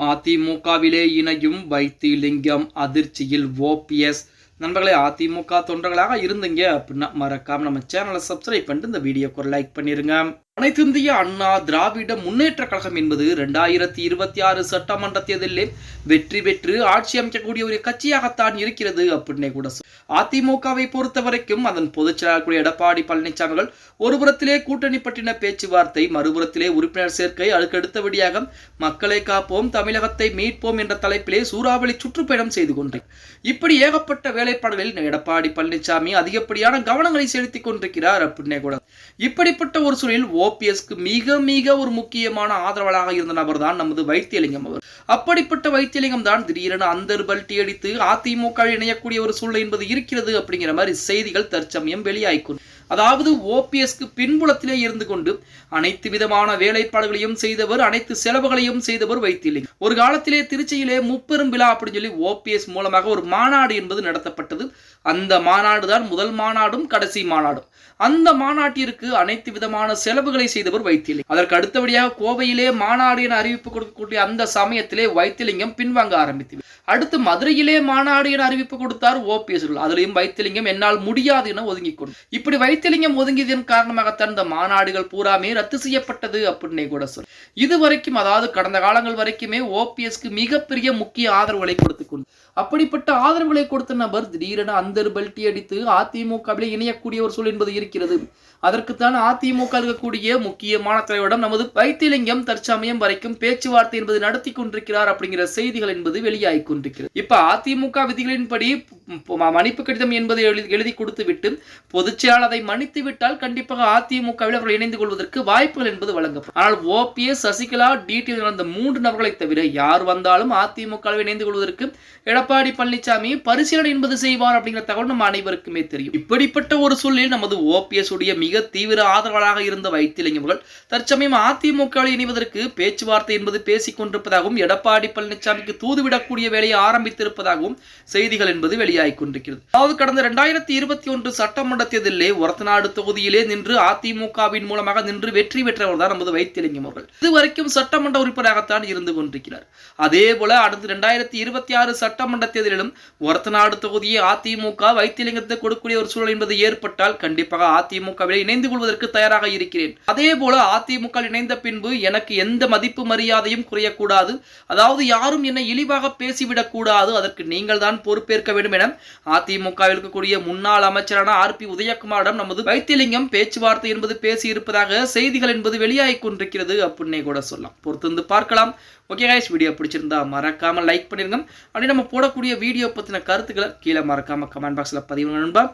அதிமுகவிலே இணையும் வைத்திலிங்கம் அதிர்ச்சியில் ஓபிஎஸ். நண்பர்களே, அதிமுக தொண்டர்களாக இருந்தீங்க அப்படின்னா மறக்காம நம்ம சேனலை சப்ஸ்கிரைப் பண்ணிட்டு இந்த வீடியோக்கு ஒரு லைக் பண்ணிருங்க. அனைத்து இந்திய அண்ணா திராவிட முன்னேற்ற கழகம் என்பது 2026 சட்டமன்ற தேர்தலில் வெற்றி பெற்று ஆட்சி அமைக்கக்கூடிய ஒரு கட்சியாகத்தான் இருக்கிறது அப்படின்னே கூட அதிமுகவை பொறுத்த வரைக்கும் அதன் பொதுச் செயலாளர் எடப்பாடி பழனிசாமிகள் ஒருபுறத்திலே கூட்டணி பற்றின பேச்சுவார்த்தை, மறுபுறத்திலே உறுப்பினர் சேர்க்கை, அடுத்தபடியாக மக்களை காப்போம், தமிழகத்தை மீட்போம் என்ற தலைப்பிலே சூறாவளி சுற்றுப்பயணம் செய்து கொண்டேன். இப்படி ஏகப்பட்ட வேலைப்பாடுகளில் எடப்பாடி பழனிசாமி அதிகப்படியான கவனங்களை செலுத்திக் கொண்டிருக்கிறார் அப்படின்னே கூட. இப்படிப்பட்ட ஒரு சூழலில் ஓபிஎஸ்க்கு மிக மிக ஒரு முக்கியமான ஆதரவாளராக இருந்த நபர் தான் நமது வைத்திலிங்கம் அவர். அப்படிப்பட்ட வைத்திலிங்கம் தான் திடீரென அந்தர் பல்ட்டி அடித்து அதிமுக இணையக்கூடிய ஒரு சூழ்நிலை என்பது இருக்கிறது அப்படிங்கிற மாதிரி செய்திகள் தற்சமயம் வெளியாகிக்கொண்டு, அதாவது ஓபிஎஸ்க்கு பின்புலத்திலே இருந்து கொண்டு அனைத்து விதமான வேலைப்பாடுகளையும் செய்தவர், அனைத்து செலவுகளையும் செய்தவர் வைத்திலிங்கம். ஒரு காலத்திலே திருச்சியிலே முப்பெரும் விழா அப்படின்னு சொல்லி ஓபிஎஸ் மூலமாக ஒரு மாநாடு என்பது நடத்தப்பட்டது. அந்த மாநாடு தான் முதல் மாநாடும் கடைசி மாநாடும். அந்த மாநாட்டிற்கு அனைத்து விதமான செலவுகளை செய்தவர் வைத்திலிங்கம். அதற்கு அடுத்தபடியாக கோவையிலே மாநாடு என அறிவிப்பு கொடுக்கக்கூடிய அந்த சமயத்திலே வைத்திலிங்கம் பின்வாங்க ஆரம்பித்து, அடுத்து மதுரையிலே மாநாடு என அறிவிப்பு கொடுத்தார் ஓபிஎஸ். அதிலையும் வைத்திலிங்கம் என்னால் முடியாது என ஒதுங்கி கொண்டு, இப்படி வைத்திலிங்கம் ஒதுங்கியதன் காரணமாகத்தான் இந்த மாநாடுகள் பூராமே ரத்து செய்யப்பட்டது அப்படின்னே கூட சொல். இதுவரைக்கும், அதாவது கடந்த காலங்கள் வரைக்குமே ஓபிஎஸ்க்கு மிகப்பெரிய முக்கிய ஆதரவுகளை கொடுத்து கொண்டு, அப்படிப்பட்ட ஆதரவுகளை கொடுத்த நபர் திடீரென அந்தர் பல்ட்டி அடித்து அதிமுகவிலே இணையக்கூடிய ஒரு சூழல் என்பது இருக்கிறது. அதற்குத்தான் அதிமுக இருக்கக்கூடிய முக்கியமான தலைவரிடம் நமது வைத்திலிங்கம் தற்சமயம் வரைக்கும் பேச்சுவார்த்தை என்பது நடத்தி கொண்டிருக்கிறார் அப்படிங்கிற செய்திகள் என்பது வெளியாகி கொண்டிருக்கிறது. இப்ப அதிமுக விதிகளின்படி மன்னிப்பு கடிதம் என்பதை எழுதி கொடுத்து விட்டு பொதுச்செயலாளர் அதை மன்னித்து விட்டால் கண்டிப்பாக அதிமுகவில் அவர்கள் இணைந்து கொள்வதற்கு வாய்ப்புகள் என்பது வழங்கப்படும். ஆனால் ஓபிஎஸ், சசிகலா, டிடிவி அந்த 3 நபர்களை தவிர யார் வந்தாலும் அதிமுகவில் இணைந்து கொள்வதற்கு எடப்பாடி பழனிசாமி பரிசீலனை என்பது செய்வார் அப்படிங்கிற தகவல் நம்ம அனைவருக்குமே தெரியும். இப்படிப்பட்ட ஒரு சூழலில் நமது ஓபிஎஸ் உடைய மிக தீவிர ஆதரவாளராக இருந்த வைத்திலிங்கம் அவர்கள் தற்சமயம் அதிமுகவில் இணைவதற்கு பேச்சுவார்த்தை என்பது பேசிக் கொண்டிருப்பதாகவும் எடப்பாடி பழனிசாமிக்கு தூதுவிடக்கூடிய வேலையை ஆரம்பித்திருப்பதாகவும் செய்திகள் என்பது வெளியாகி கொண்டிருக்கிறது. அதாவது கடந்த 2021 சட்டமன்ற தேர்தலிலே ஒரத்தநாடு தொகுதியிலே நின்று அதிமுகவின் மூலமாக நின்று வெற்றி பெற்றவர் தான் நமது வைத்திலிங்கம் அவர்கள். இதுவரைக்கும் சட்டமன்ற உறுப்பினராகத்தான் இருந்து கொண்டிருக்கிறார். அதே போல அடுத்து 2026 சட்டமன்ற தேர்தலிலும் ஒரத்தநாடு தொகுதியை அதிமுக வைத்திலிங்கத்தை கொடுக்கக்கூடிய ஒரு சூழல் என்பது ஏற்பட்டால் கண்டிப்பாக அதிமுகவில் இணைந்து கொள்வதற்கு தயாராக இருக்கிறேன். அதே போல அதிமுக இணைந்த பின்பு எனக்கு எந்த மதிப்பு மரியாதையும் குறையக்கூடாது, அதாவது யாரும் என்னை இழிவாக பேசிவிடக் கூடாது, அதற்கு நீங்கள் தான் பொறுப்பேற்க வேண்டும் என அதிமுகவில் இருக்கக்கூடிய முன்னாள் அமைச்சரான RP உதயகுமாரிடம் நமது வைத்திலிங்கம் பேச்சுவார்த்தை என்பது பேசி இருப்பதாக செய்திகள் என்பது வெளியாகி கொண்டிருக்கிறது அப்படின்னே கூட சொல்லலாம். பொறுத்து பார்க்கலாம். ஓகே கைஸ், வீடியோ பிடிச்சிருந்தா மறக்காம லைக் பண்ணிருங்க. அப்படி நம்ம போடக்கூடிய வீடியோ பத்தின கருத்துக்களை கீழே மறக்காம கமெண்ட் பாக்ஸ்ல பதிவு நண்பா.